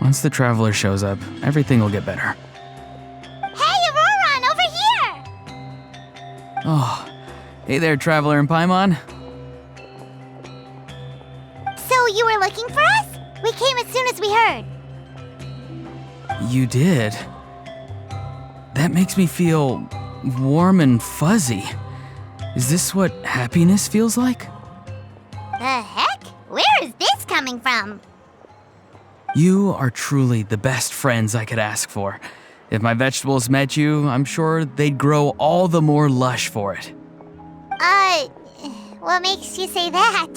Once the traveler shows up, everything will get better. Hey, Auroron, over here! Oh, hey there, traveler in Paimon. So you were looking for us? We came as soon as we heard. You did? That makes me feel warm and fuzzy. Is this what happiness feels like? The heck? Where is this coming from? You are truly the best friends I could ask for. If my vegetables met you, I'm sure they'd grow all the more lush for it. What makes you say that?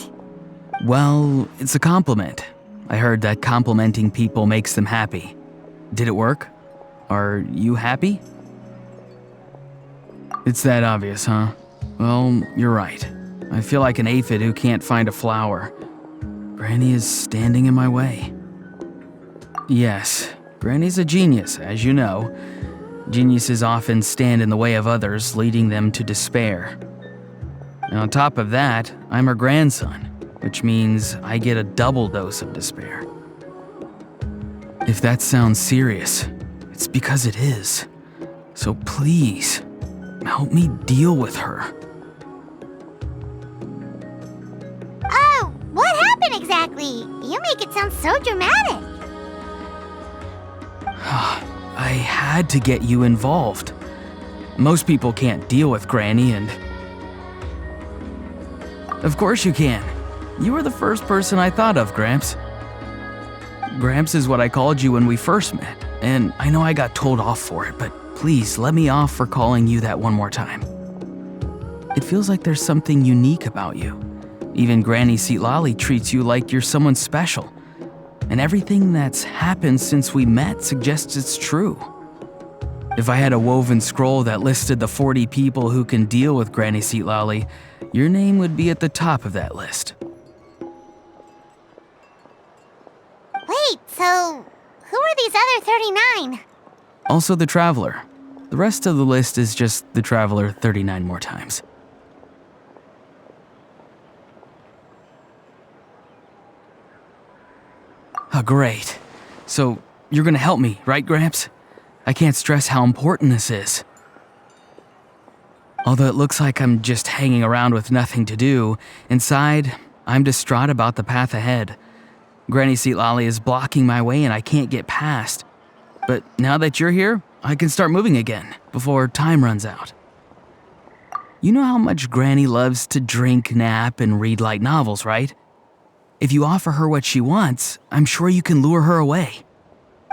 Well, it's a compliment. I heard that complimenting people makes them happy. Did it work? Are you happy? It's that obvious, huh? Well, you're right. I feel like an aphid who can't find a flower. Granny is standing in my way. Yes, Granny's a genius, as you know. Geniuses often stand in the way of others, leading them to despair. And on top of that, I'm her grandson, which means I get a double dose of despair. If that sounds serious, it's because it is. So please, help me deal with her. Oh, what happened exactly? You make it sound so dramatic. I had to get you involved. Most people can't deal with Granny, and of course you can. You were the first person I thought of, Gramps. Gramps is what I called you when we first met, and I know I got told off for it, but please let me off for calling you that one more time. It feels like there's something unique about you. Even Granny Seatlali treats you like you're someone special. And everything that's happened since we met suggests it's true. If I had a woven scroll that listed the 40 people who can deal with Granny Seatlali, your name would be at the top of that list. Wait, so who are these other 39? Also the Traveler. The rest of the list is just the Traveler 39 more times. Oh, great. So, you're gonna help me, right, Gramps? I can't stress how important this is. Although it looks like I'm just hanging around with nothing to do, inside, I'm distraught about the path ahead. Granny Seatlali is blocking my way and I can't get past. But now that you're here, I can start moving again, before time runs out. You know how much Granny loves to drink, nap, and read light novels, right? If you offer her what she wants, I'm sure you can lure her away.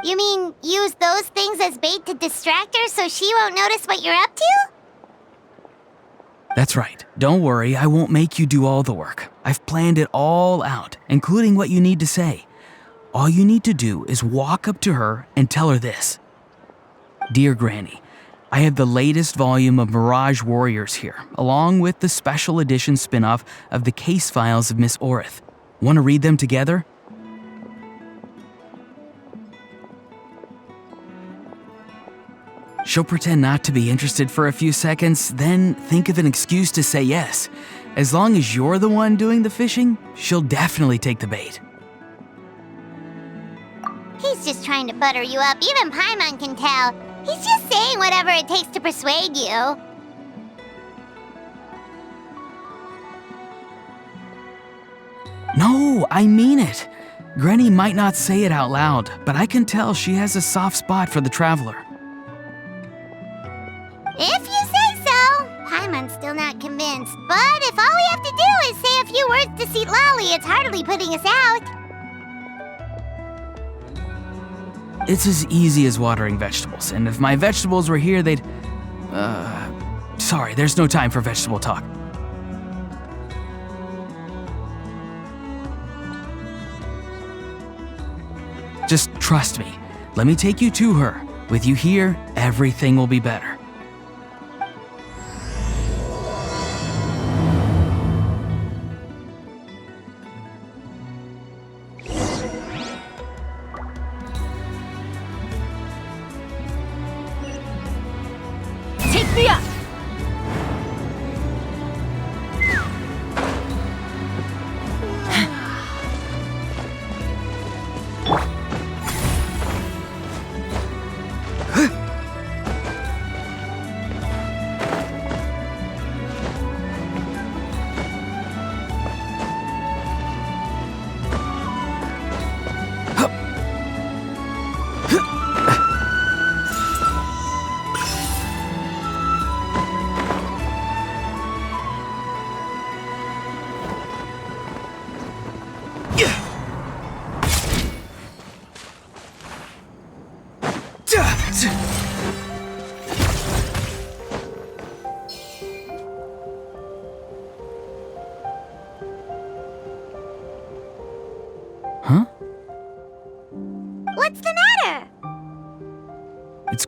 You mean use those things as bait to distract her so she won't notice what you're up to? That's right. Don't worry, I won't make you do all the work. I've planned it all out, including what you need to say. All you need to do is walk up to her and tell her this. Dear Granny, I have the latest volume of Mirage Warriors here, along with the special edition spin-off of the case files of Miss Orith. Want to read them together? She'll pretend not to be interested for a few seconds, then think of an excuse to say yes. As long as you're the one doing the fishing, she'll definitely take the bait. He's just trying to butter you up. Even Paimon can tell. He's just saying whatever it takes to persuade you. No, I mean it. Granny might not say it out loud, but I can tell she has a soft spot for the Traveler. If you say so. Paimon's still not convinced. But if all we have to do is say a few words to Seatlali, it's hardly putting us out. It's as easy as watering vegetables, and if my vegetables were here, they'd... Sorry, there's no time for vegetable talk. Just trust me. Let me take you to her. With you here, everything will be better. Take me up!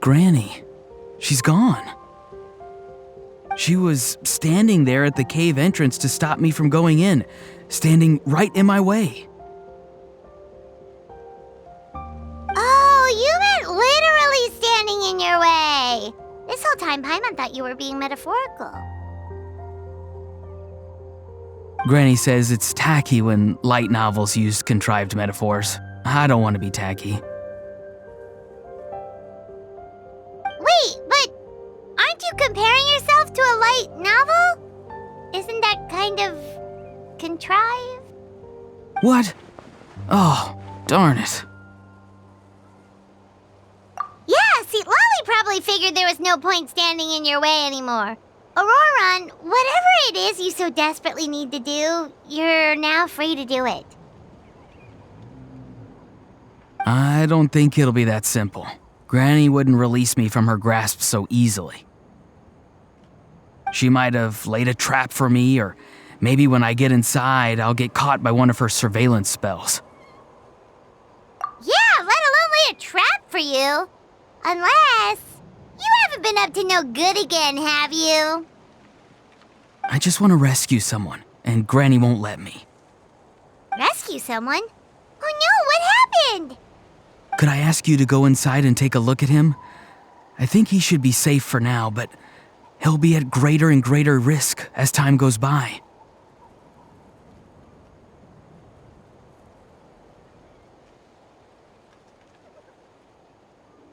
Granny. She's gone. She was standing there at the cave entrance to stop me from going in, standing right in my way. Oh, you meant literally standing in your way. This whole time, Paimon thought you were being metaphorical. Granny says it's tacky when light novels use contrived metaphors. I don't want to be tacky. Wait, but aren't you comparing yourself to a light novel? Isn't that kind of contrived? What? Oh, darn it. Yeah, see, Lolly probably figured there was no point standing in your way anymore. Auroran, whatever it is you so desperately need to do, you're now free to do it. I don't think it'll be that simple. Granny wouldn't release me from her grasp so easily. She might have laid a trap for me, or maybe when I get inside, I'll get caught by one of her surveillance spells. Yeah, let alone lay a trap for you. Unless you haven't been up to no good again, have you? I just want to rescue someone, and Granny won't let me. Rescue someone? Oh no, what happened? Could I ask you to go inside and take a look at him? I think he should be safe for now, but he'll be at greater and greater risk as time goes by.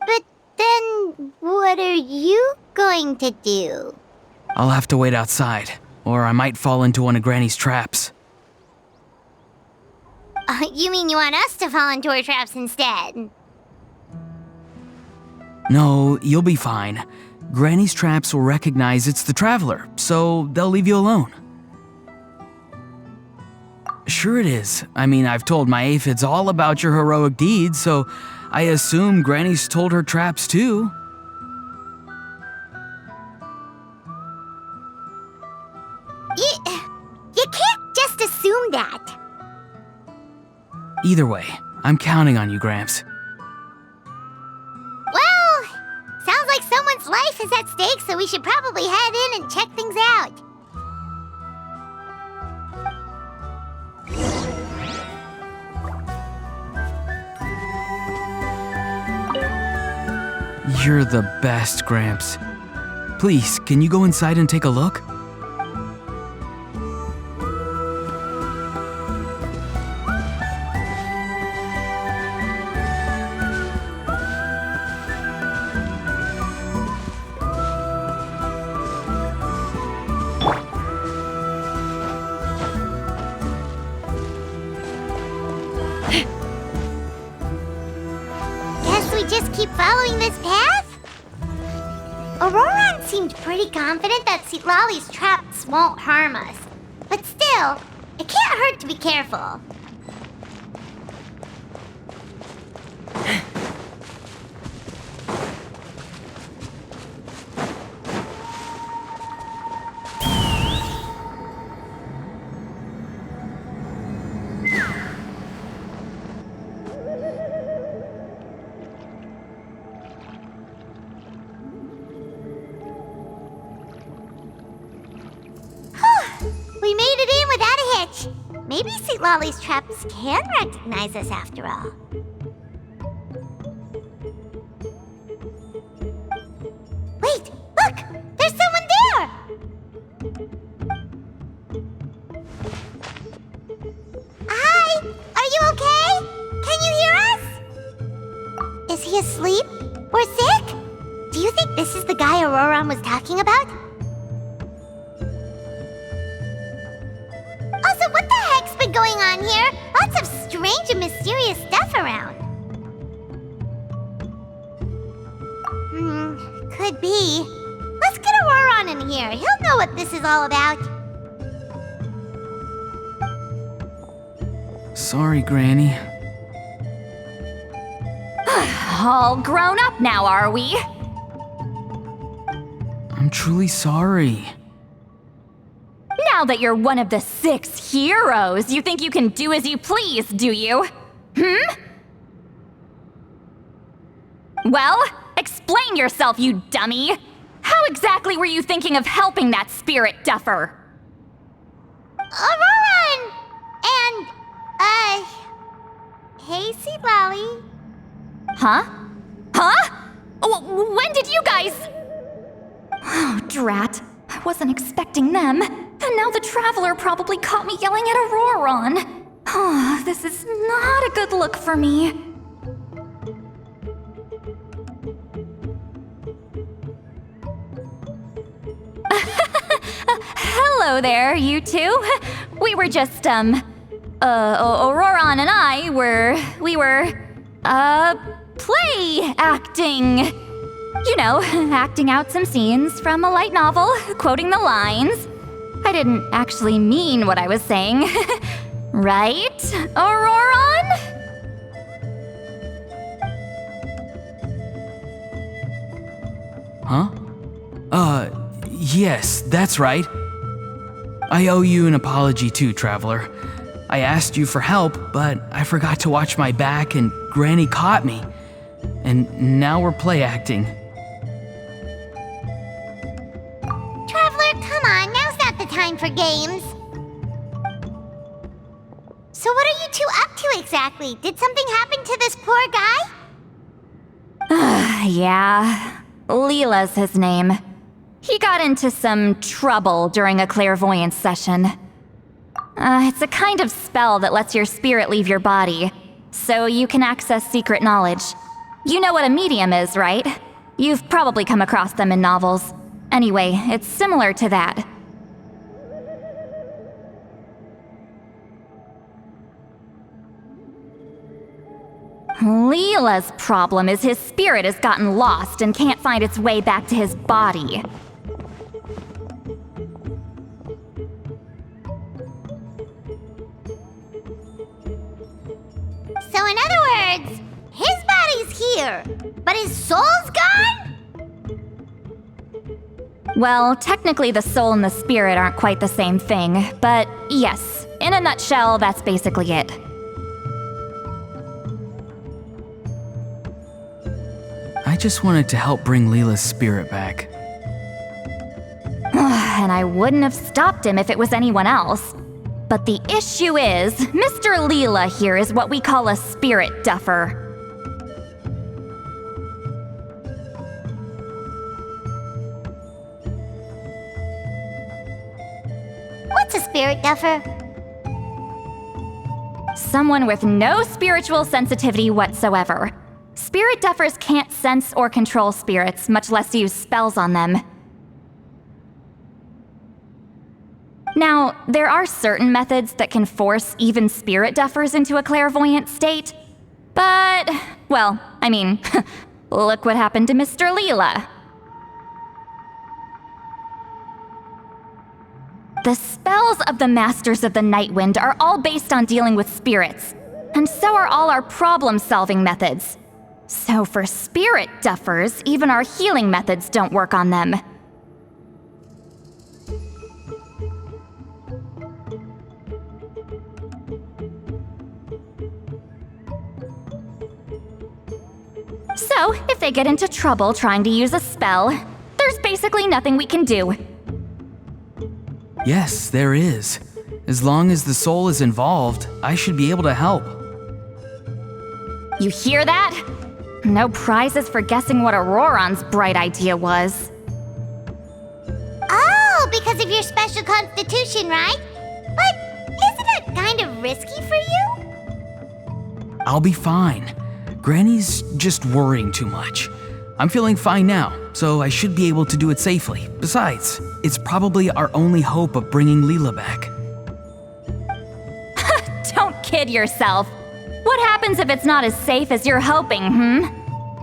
But then, what are you going to do? I'll have to wait outside, or I might fall into one of Granny's traps. You mean you want us to fall into her traps instead? No, you'll be fine. Granny's traps will recognize it's the traveler, so they'll leave you alone. Sure it is. I mean, I've told my aphids all about your heroic deeds, so I assume Granny's told her traps too. You can't just assume that. Either way, I'm counting on you, Gramps. Well, sounds like someone's life is at stake, so we should probably head in and check things out. You're the best, Gramps. Please, can you go inside and take a look? Guess we just keep following this path? Auroran seemed pretty confident that Lolly's traps won't harm us. But still, it can't hurt to be careful. We made it in without a hitch. Maybe St. Lolly's traps can recognize us after all. Wait, look! There's someone there! Hi! Are you okay? Can you hear us? Is he asleep? Or sick? Do you think this is the guy Auroran was talking about? Also, what the heck's been going on here? Lots of strange and mysterious stuff around. Could be. Let's get Auroran in here. He'll know what this is all about. Sorry, Granny. All grown up now, are we? I'm truly sorry. Now that you're one of the 6 heroes, you think you can do as you please, do you? Well, Explain yourself, you dummy! How exactly were you thinking of helping that spirit duffer? Aurora and, hey, Seed Lolly. Huh? Huh? When did you guys... Oh, drat. I wasn't expecting them. And now the Traveler probably caught me yelling at Auroron. Oh, this is not a good look for me. Hello there, you two. We were just, Auroron and I we were, play acting. You know, acting out some scenes from a light novel, quoting the lines. I didn't actually mean what I was saying. Right, Auroron? Huh? Yes, that's right. I owe you an apology too, Traveler. I asked you for help, but I forgot to watch my back and Granny caught me. And now we're play acting. Traveler, come on, now's not the time for games. So what are you two up to exactly? Did something happen to this poor guy? Yeah, Leela's his name. He got into some trouble during a clairvoyance session. It's a kind of spell that lets your spirit leave your body, so you can access secret knowledge. You know what a medium is, right? You've probably come across them in novels. Anyway, it's similar to that. Leela's problem is his spirit has gotten lost and can't find its way back to his body. So in other words, his body's here, but his soul's gone? Well, technically the soul and the spirit aren't quite the same thing, but yes, in a nutshell, that's basically it. I just wanted to help bring Leela's spirit back. And I wouldn't have stopped him if it was anyone else. But the issue is, Mr. Leela here is what we call a spirit duffer. What's a spirit duffer? Someone with no spiritual sensitivity whatsoever. Spirit duffers can't sense or control spirits, much less use spells on them. Now, there are certain methods that can force even spirit duffers into a clairvoyant state. But, well, I mean, look what happened to Mr. Leela. The spells of the Masters of the Nightwind are all based on dealing with spirits, and so are all our problem-solving methods. So for spirit duffers, even our healing methods don't work on them. So, if they get into trouble trying to use a spell, there's basically nothing we can do. Yes, there is. As long as the soul is involved, I should be able to help. You hear that? No prizes for guessing what Auroron's bright idea was. Oh, because of your special constitution, right? But isn't it kind of risky for you? I'll be fine. Granny's just worrying too much. I'm feeling fine now, so I should be able to do it safely. Besides, it's probably our only hope of bringing Leela back. Don't kid yourself. What happens if it's not as safe as you're hoping,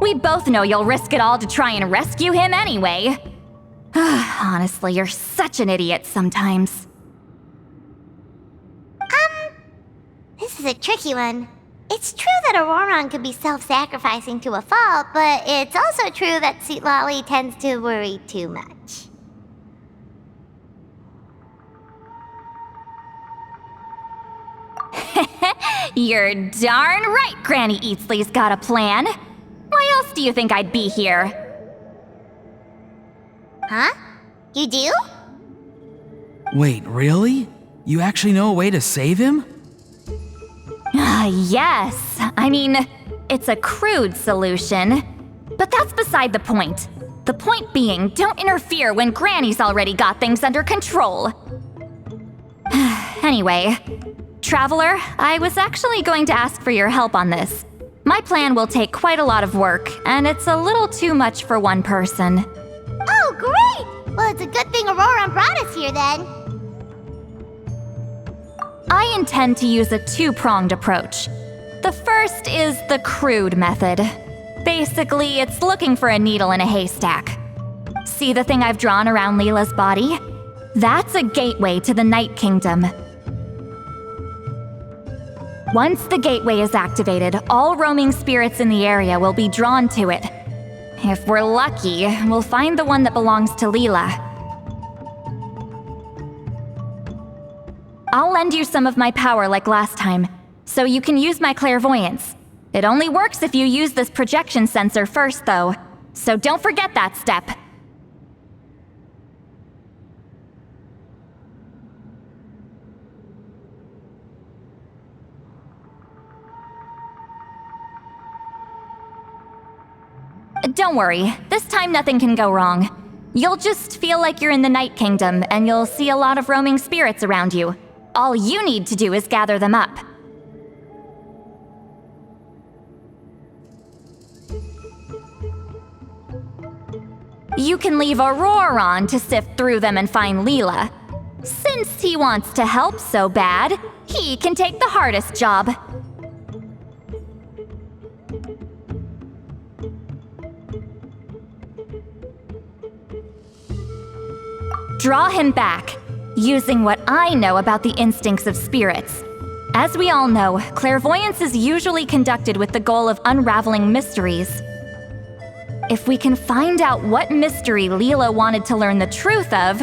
We both know you'll risk it all to try and rescue him anyway. Honestly, you're such an idiot sometimes. This is a tricky one. It's true that Auroron could be self-sacrificing to a fault, but it's also true that Sweet Lolly tends to worry too much. You're darn right Granny Eatsley's got a plan. Why else do you think I'd be here? Huh? You do? Wait, really? You actually know a way to save him? Yes. I mean, it's a crude solution. But that's beside the point. The point being, don't interfere when Granny's already got things under control. Anyway, Traveler, I was actually going to ask for your help on this. My plan will take quite a lot of work, and it's a little too much for one person. Oh, great! Well, it's a good thing Aurora brought us here then. I intend to use a two-pronged approach. The first is the crude method. Basically, it's looking for a needle in a haystack. See the thing I've drawn around Leela's body? That's a gateway to the Night Kingdom. Once the gateway is activated, all roaming spirits in the area will be drawn to it. If we're lucky, we'll find the one that belongs to Leela. I'll lend you some of my power like last time, so you can use my clairvoyance. It only works if you use this projection sensor first, though, so don't forget that step. Don't worry, this time nothing can go wrong. You'll just feel like you're in the Night Kingdom, and you'll see a lot of roaming spirits around you. All you need to do is gather them up. You can leave Auroron to sift through them and find Leela. Since he wants to help so bad, he can take the hardest job. Draw him back, using what I know about the instincts of spirits. As we all know, clairvoyance is usually conducted with the goal of unraveling mysteries. If we can find out what mystery Leela wanted to learn the truth of,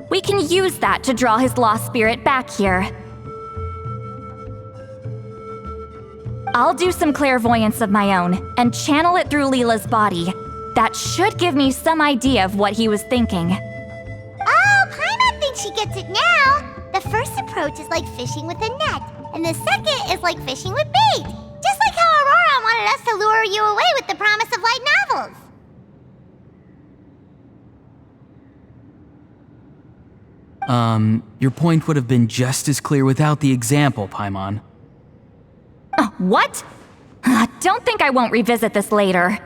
we can use that to draw his lost spirit back here. I'll do some clairvoyance of my own and channel it through Leela's body. That should give me some idea of what he was thinking. Oh, Paimon thinks she gets it now. The first approach is like fishing with a net, and the second is like fishing with bait. Just like how Aurora wanted us to lure you away with the promise of light novels. Your point would have been just as clear without the example, Paimon. What? Don't think I won't revisit this later.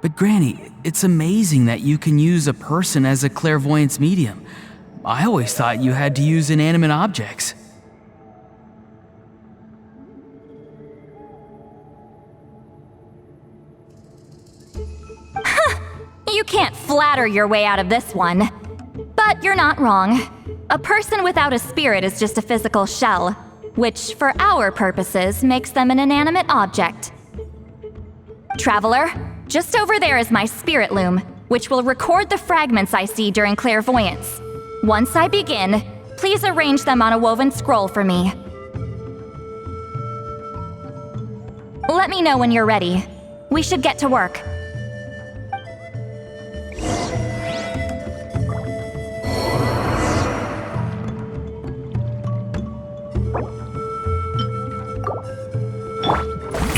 But Granny, it's amazing that you can use a person as a clairvoyance medium. I always thought you had to use inanimate objects. You can't flatter your way out of this one. But you're not wrong. A person without a spirit is just a physical shell, which, for our purposes, makes them an inanimate object. Traveler, just over there is my spirit loom, which will record the fragments I see during clairvoyance. Once I begin, please arrange them on a woven scroll for me. Let me know when you're ready. We should get to work.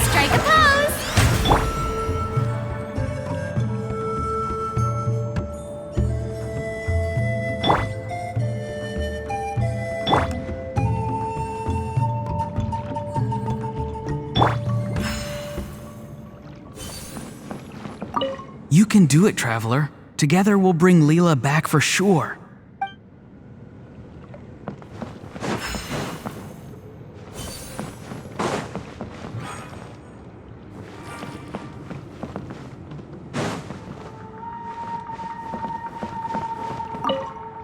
Strike a pose! You can do it, Traveler. Together we'll bring Leela back for sure.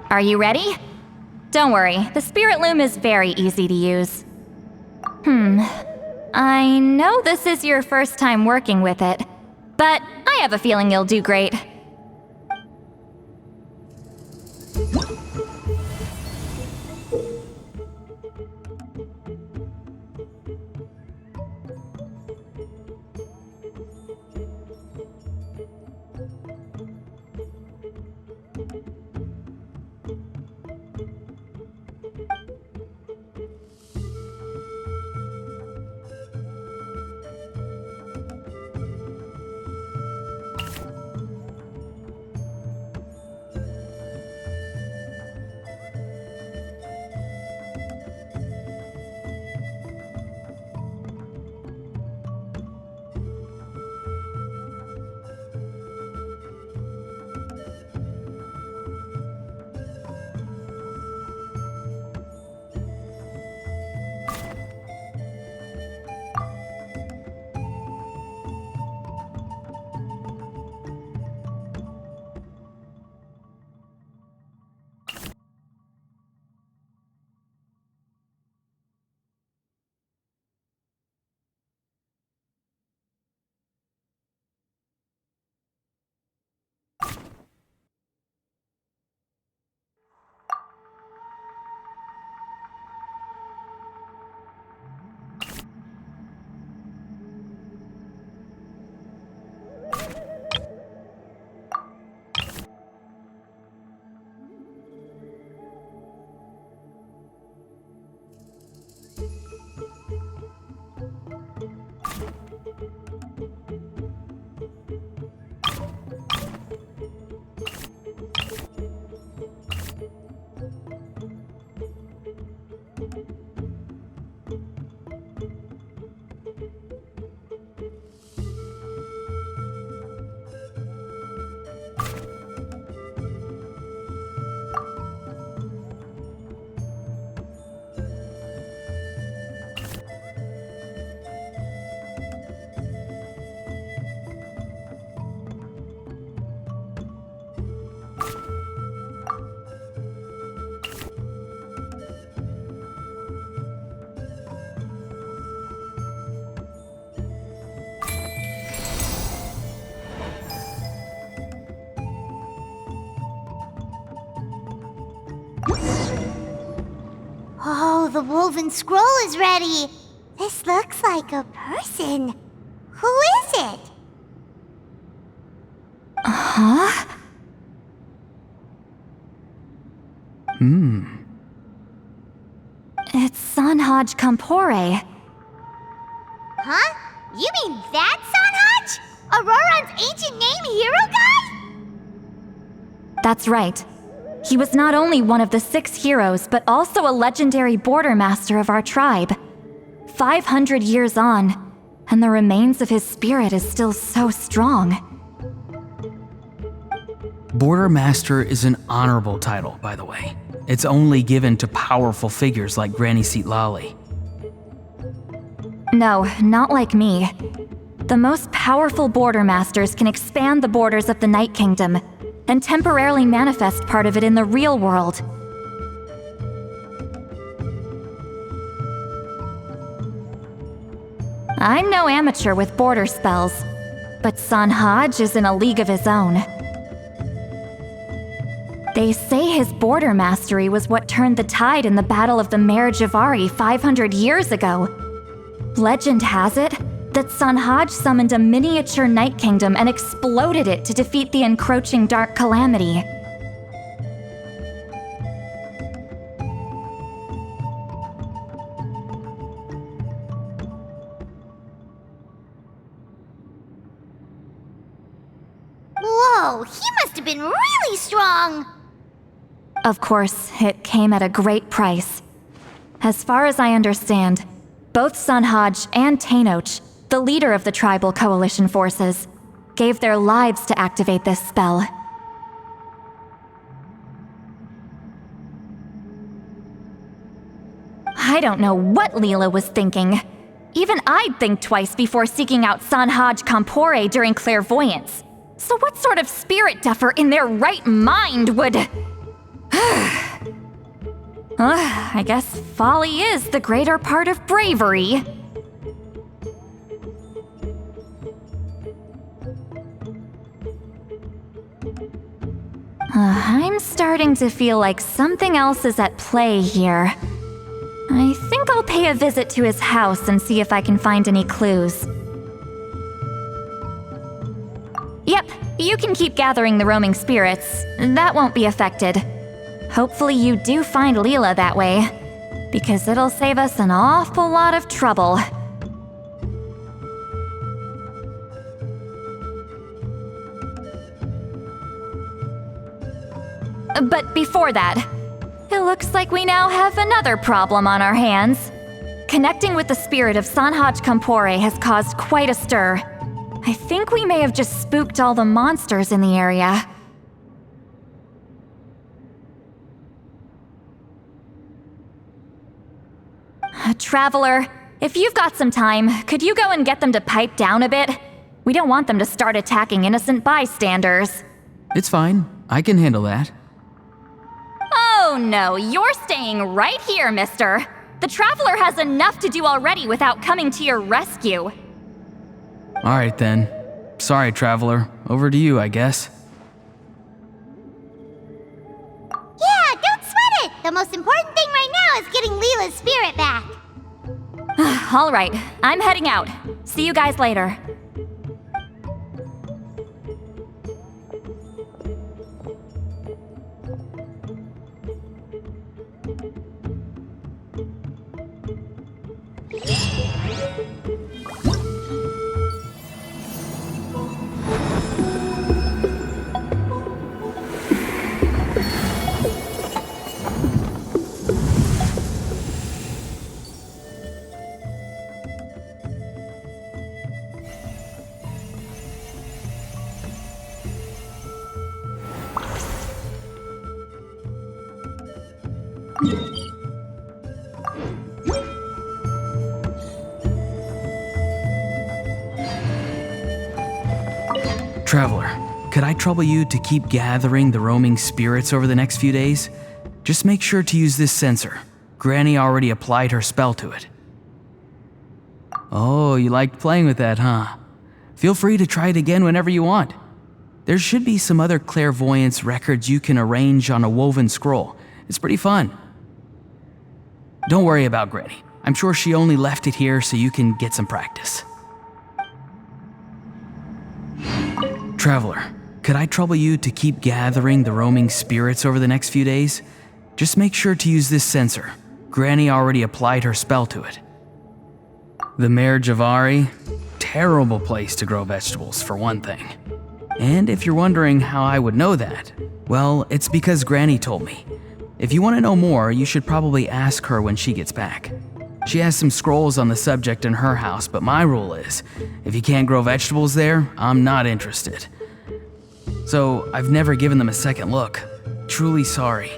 Are you ready? Don't worry, the spirit loom is very easy to use. I know this is your first time working with it, but I have a feeling you'll do great. the woven scroll is ready. This looks like a person. Who is it? Huh? It's Sanhaj Kampore. Huh? You mean that Sanhaj? Auroran's ancient name hero guy? That's right. He was not only one of the 6 heroes, but also a legendary border master of our tribe. 500 years on, and the remains of his spirit is still so strong. Border Master is an honorable title, by the way. It's only given to powerful figures like Granny Seatlali. No, not like me. The most powerful border masters can expand the borders of the Night Kingdom and temporarily manifest part of it in the real world. I'm no amateur with border spells, but Sanhaj is in a league of his own. They say his border mastery was what turned the tide in the Battle of the Mare Javari 500 years ago. Legend has it that Sanhaj summoned a miniature Night Kingdom and exploded it to defeat the encroaching Dark Calamity. Whoa, he must have been really strong! Of course, it came at a great price. As far as I understand, both Sanhaj and Tainoch, the leader of the tribal coalition forces, gave their lives to activate this spell. I don't know what Leela was thinking. Even I'd think twice before seeking out Sanhaj Kampore during clairvoyance. So what sort of spirit duffer in their right mind would... I guess folly is the greater part of bravery. I'm starting to feel like something else is at play here. I think I'll pay a visit to his house and see if I can find any clues. Yep, you can keep gathering the roaming spirits. That won't be affected. Hopefully you do find Leela that way, because it'll save us an awful lot of trouble. But before that, it looks like we now have another problem on our hands. Connecting with the spirit of Sanhaj Kampore has caused quite a stir. I think we may have just spooked all the monsters in the area. Traveler, if you've got some time, could you go and get them to pipe down a bit? We don't want them to start attacking innocent bystanders. It's fine. I can handle that. Oh no, you're staying right here, mister. The Traveler has enough to do already without coming to your rescue. Alright then. Sorry, Traveler. Over to you, I guess. Yeah, don't sweat it! The most important thing right now is getting Leela's spirit back. All right, I'm heading out. See you guys later. Traveler, could I trouble you to keep gathering the roaming spirits over the next few days? Just make sure to use this sensor. Granny already applied her spell to it. Oh, you liked playing with that, huh? Feel free to try it again whenever you want. There should be some other clairvoyance records you can arrange on a woven scroll. It's pretty fun. Don't worry about Granny. I'm sure she only left it here so you can get some practice. Traveler, could I trouble you to keep gathering the roaming spirits over the next few days? Just make sure to use this sensor. Granny already applied her spell to it. The Mare Javari? Terrible place to grow vegetables, for one thing. And if you're wondering how I would know that, well, it's because Granny told me. If you want to know more, you should probably ask her when she gets back. She has some scrolls on the subject in her house, but my rule is, if you can't grow vegetables there, I'm not interested. So I've never given them a second look. Truly sorry.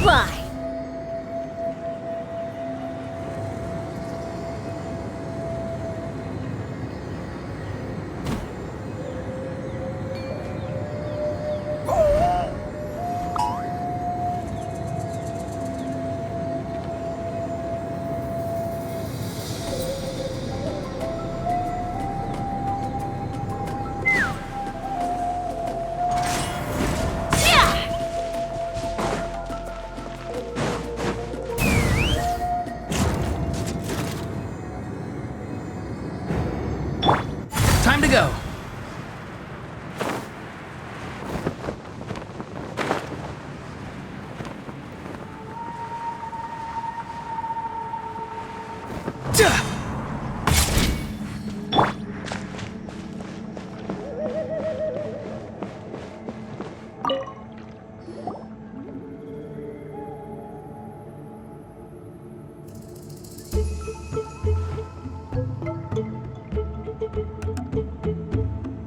fly! Time to go.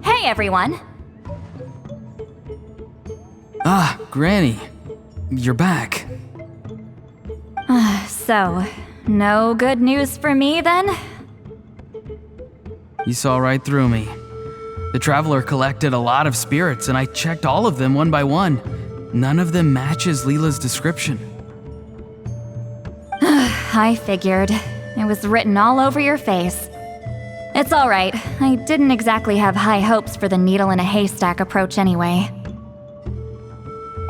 Hey, everyone. Ah, Granny. You're back. So, no good news for me then? You saw right through me. The Traveler collected a lot of spirits, and I checked all of them one by one. None of them matches Leela's description. I figured. It was written all over your face. It's alright. I didn't exactly have high hopes for the needle in a haystack approach anyway.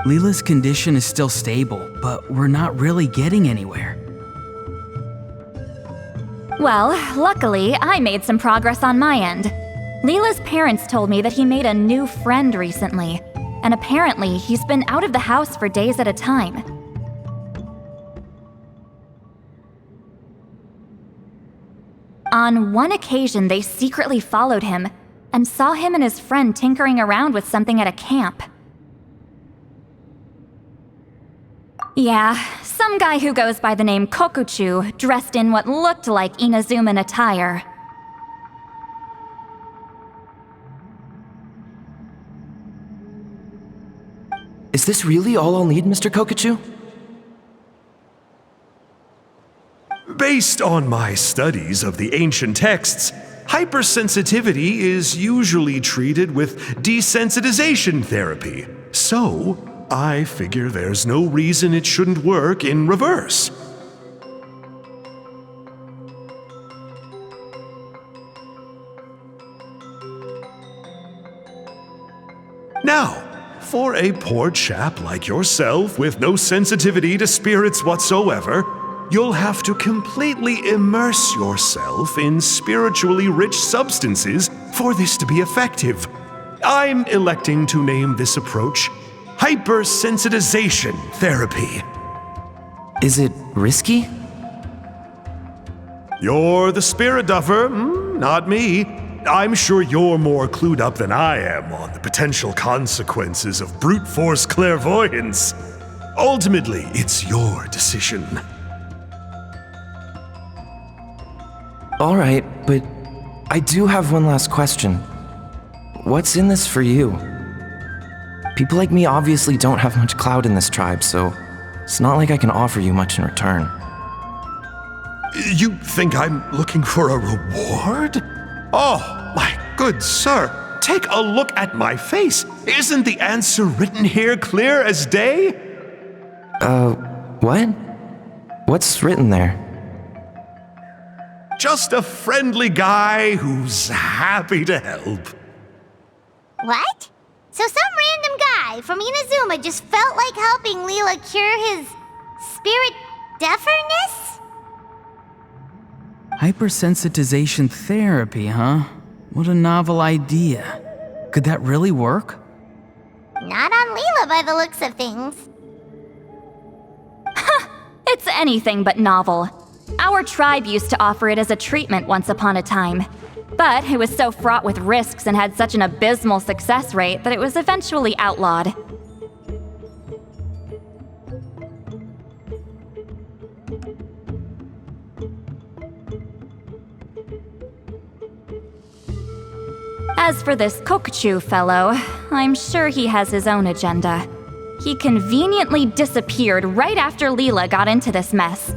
Leela's condition is still stable, but we're not really getting anywhere. Well, luckily, I made some progress on my end. Leela's parents told me that he made a new friend recently, and apparently he's been out of the house for days at a time. On one occasion, they secretly followed him and saw him and his friend tinkering around with something at a camp. Yeah, some guy who goes by the name Kokuchu, dressed in what looked like Inazuman attire. Is this really all I'll need, Mr. Kokuchu? Based on my studies of the ancient texts, hypersensitivity is usually treated with desensitization therapy. So, I figure there's no reason it shouldn't work in reverse. Now, for a poor chap like yourself with no sensitivity to spirits whatsoever, you'll have to completely immerse yourself in spiritually rich substances for this to be effective. I'm electing to name this approach hypersensitization therapy. Is it risky? You're the spirit duffer, not me. I'm sure you're more clued up than I am on the potential consequences of brute force clairvoyance. Ultimately, it's your decision. All right, but I do have one last question. What's in this for you? People like me obviously don't have much clout in this tribe, so it's not like I can offer you much in return. You think I'm looking for a reward? Oh, my good sir, take a look at my face. Isn't the answer written here clear as day? What? What's written there? Just a friendly guy who's happy to help. What? So some random guy from Inazuma just felt like helping Leela cure his spirit deafness? Hypersensitization therapy, huh? What a novel idea. Could that really work? Not on Leela by the looks of things. It's anything but novel. Our tribe used to offer it as a treatment once upon a time. But it was so fraught with risks and had such an abysmal success rate that it was eventually outlawed. As for this Kokuchu fellow, I'm sure he has his own agenda. He conveniently disappeared right after Leela got into this mess.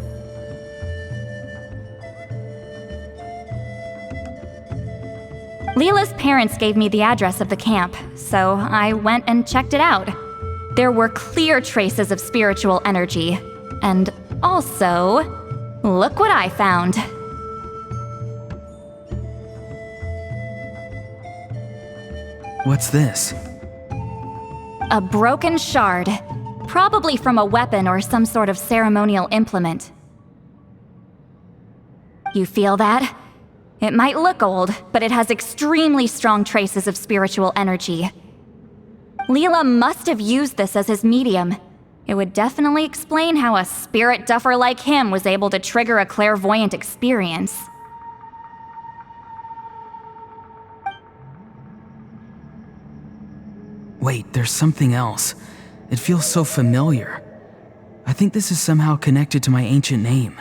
Leela's parents gave me the address of the camp, so I went and checked it out. There were clear traces of spiritual energy. And also, look what I found. What's this? A broken shard, probably from a weapon or some sort of ceremonial implement. You feel that? It might look old, but it has extremely strong traces of spiritual energy. Leela must have used this as his medium. It would definitely explain how a spirit duffer like him was able to trigger a clairvoyant experience. Wait, there's something else. It feels so familiar. I think this is somehow connected to my ancient name.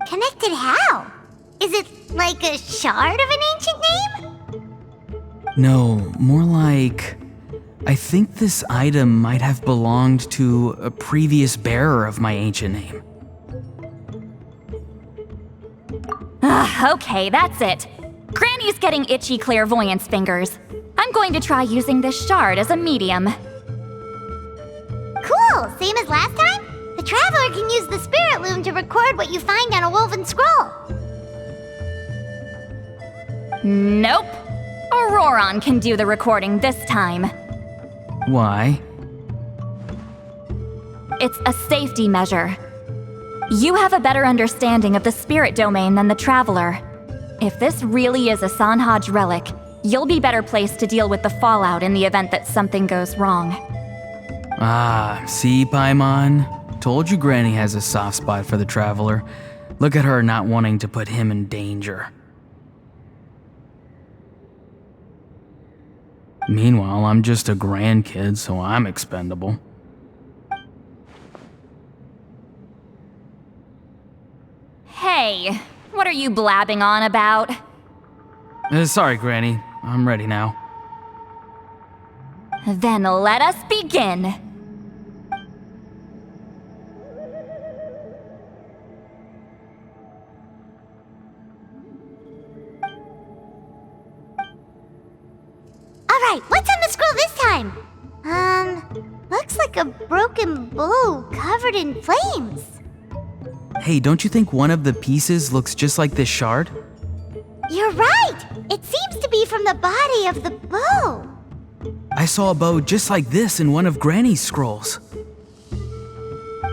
Connected how? Is it like a shard of an ancient name? No, more like... I think this item might have belonged to a previous bearer of my ancient name. Okay, that's it. Granny's getting itchy clairvoyance fingers. I'm going to try using this shard as a medium. Cool, same as last time? The Traveler can use the Spirit Loom to record what you find on a woven scroll. Nope. Auroron can do the recording this time. Why? It's a safety measure. You have a better understanding of the spirit domain than the Traveler. If this really is a Sanhaj relic, you'll be better placed to deal with the fallout in the event that something goes wrong. Ah, see, Paimon? Told you Granny has a soft spot for the Traveler. Look at her not wanting to put him in danger. Meanwhile, I'm just a grandkid, so I'm expendable. Hey, what are you blabbing on about? Sorry, Granny. I'm ready now. Then let us begin. Alright, what's on the scroll this time? Looks like a broken bow covered in flames. Hey, don't you think one of the pieces looks just like this shard? You're right! It seems to be from the body of the bow. I saw a bow just like this in one of Granny's scrolls.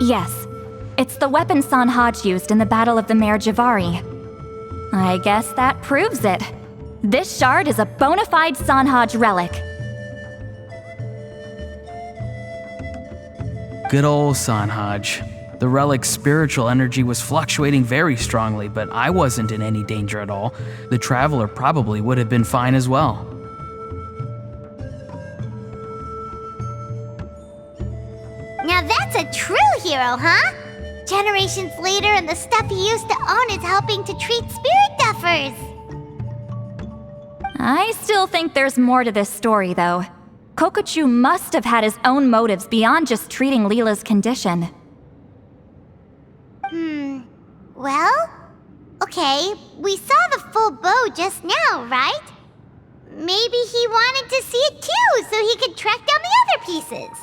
Yes, it's the weapon Sanhaj used in the Battle of the Mare Javari. I guess that proves it. This shard is a bona fide Sanhaj relic. Good old Sanhaj. The relic's spiritual energy was fluctuating very strongly, but I wasn't in any danger at all. The Traveler probably would have been fine as well. Now that's a true hero, huh? Generations later and the stuff he used to own is helping to treat spirit duffers. I still think there's more to this story, though. Kokochu must have had his own motives beyond just treating Leela's condition. Well, okay, we saw the full bow just now, right? Maybe he wanted to see it too, so he could track down the other pieces.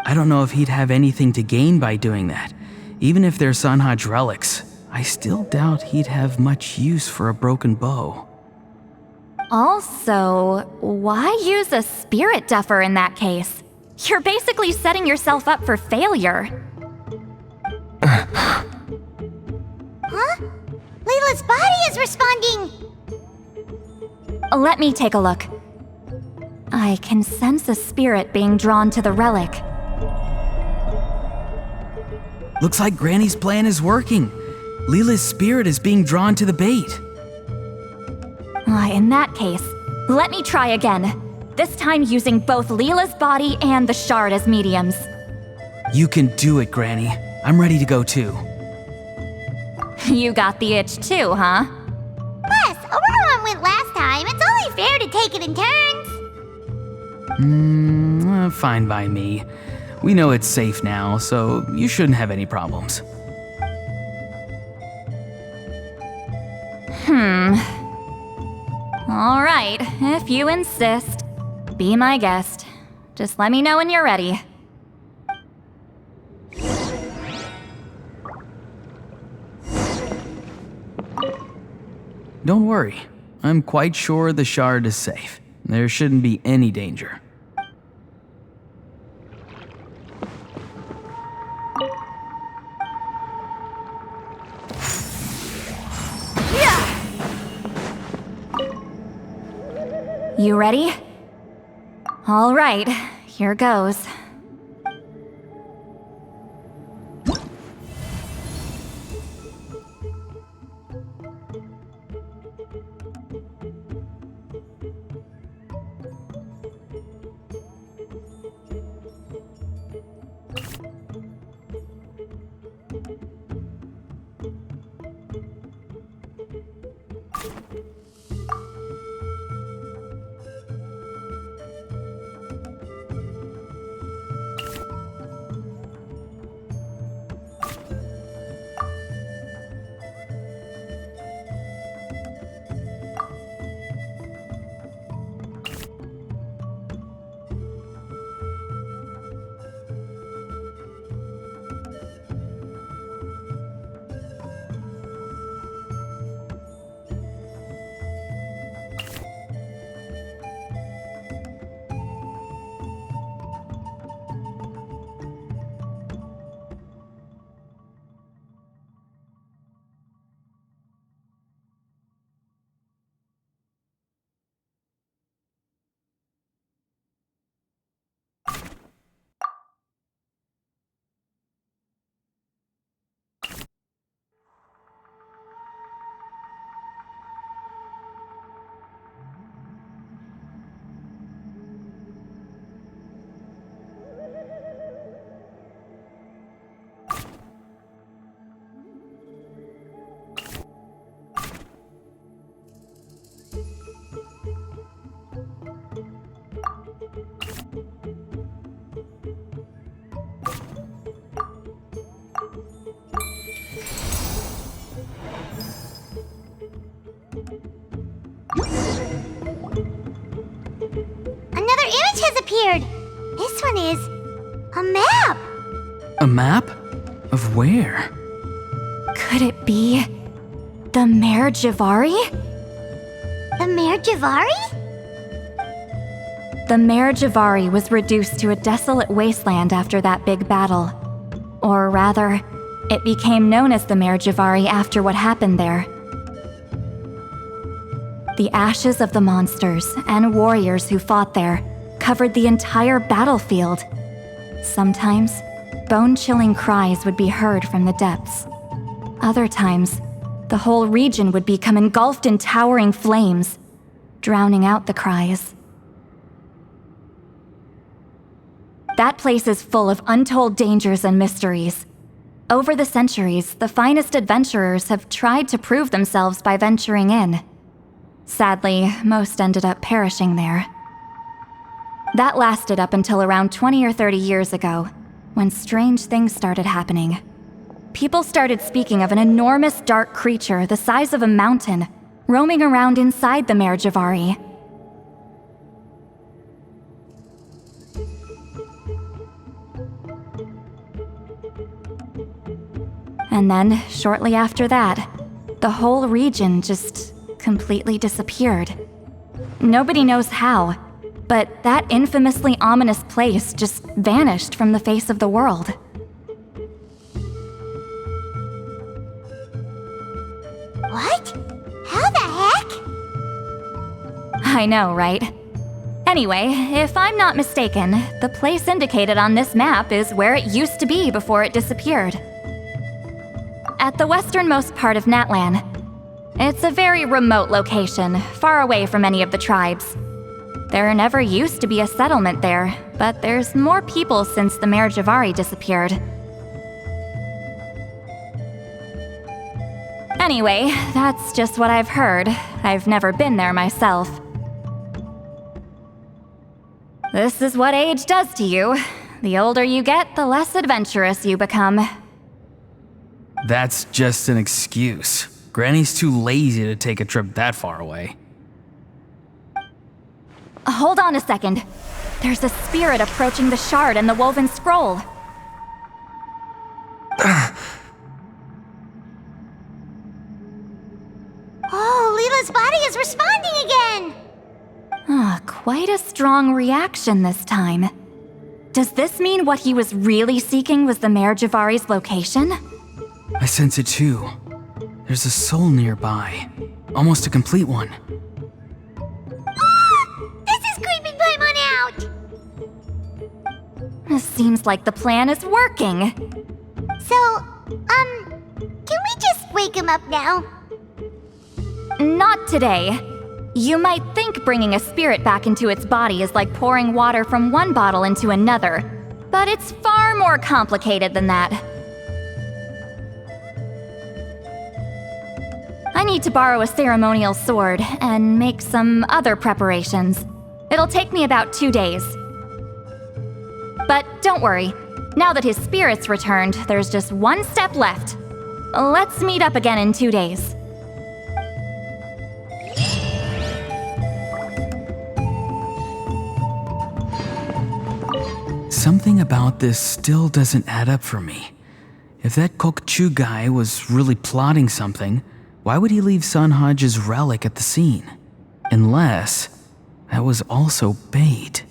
I don't know if he'd have anything to gain by doing that. Even if they're Sanhaj relics, I still doubt he'd have much use for a broken bow. Also, why use a spirit duffer in that case? You're basically setting yourself up for failure. Huh? Layla's body is responding! Let me take a look. I can sense a spirit being drawn to the relic. Looks like Granny's plan is working. Leela's spirit is being drawn to the bait. In that case, let me try again. This time using both Leela's body and the shard as mediums. You can do it, Granny. I'm ready to go too. You got the itch too, huh? Plus, Auroron went last time. It's only fair to take it in turns. Fine by me. We know it's safe now, so you shouldn't have any problems. All right, if you insist. Be my guest. Just let me know when you're ready. Don't worry. I'm quite sure the shard is safe. There shouldn't be any danger. You ready? All right, here goes. Another image has appeared. This one is a map. A map? Of where? Could it be the Mare Javari? The Mare Javari? The Mare Javari was reduced to a desolate wasteland after that big battle. Or rather, it became known as the Mare Javari after what happened there. The ashes of the monsters and warriors who fought there covered the entire battlefield. Sometimes, bone-chilling cries would be heard from the depths. Other times, the whole region would become engulfed in towering flames, drowning out the cries. That place is full of untold dangers and mysteries. Over the centuries, the finest adventurers have tried to prove themselves by venturing in. Sadly, most ended up perishing there. That lasted up until around 20 or 30 years ago, when strange things started happening. People started speaking of an enormous dark creature the size of a mountain, roaming around inside the Mare Javari. And then, shortly after that, the whole region just completely disappeared. Nobody knows how, but that infamously ominous place just vanished from the face of the world. What? How the heck? I know, right? Anyway, if I'm not mistaken, the place indicated on this map is where it used to be before it disappeared. At the westernmost part of Natlan. It's a very remote location, far away from any of the tribes. There never used to be a settlement there, but there's more people since the Mare Javari disappeared. Anyway, that's just what I've heard. I've never been there myself. This is what age does to you. The older you get, the less adventurous you become. That's just an excuse. Granny's too lazy to take a trip that far away. Hold on a second. There's a spirit approaching the shard and the woven scroll. Oh, Leela's body is responding again! Quite a strong reaction this time. Does this mean what he was really seeking was the Mare Javari's location? I sense it too. There's a soul nearby. Almost a complete one. This is creeping Paimon out! It seems like the plan is working. So, can we just wake him up now? Not today. You might think bringing a spirit back into its body is like pouring water from one bottle into another, but it's far more complicated than that. I need to borrow a ceremonial sword and make some other preparations. It'll take me about 2 days. But don't worry, now that his spirit's returned, there's just one step left. Let's meet up again in 2 days. Something about this still doesn't add up for me. If that Kokchu guy was really plotting something, why would he leave Sanhage's relic at the scene? Unless that was also bait.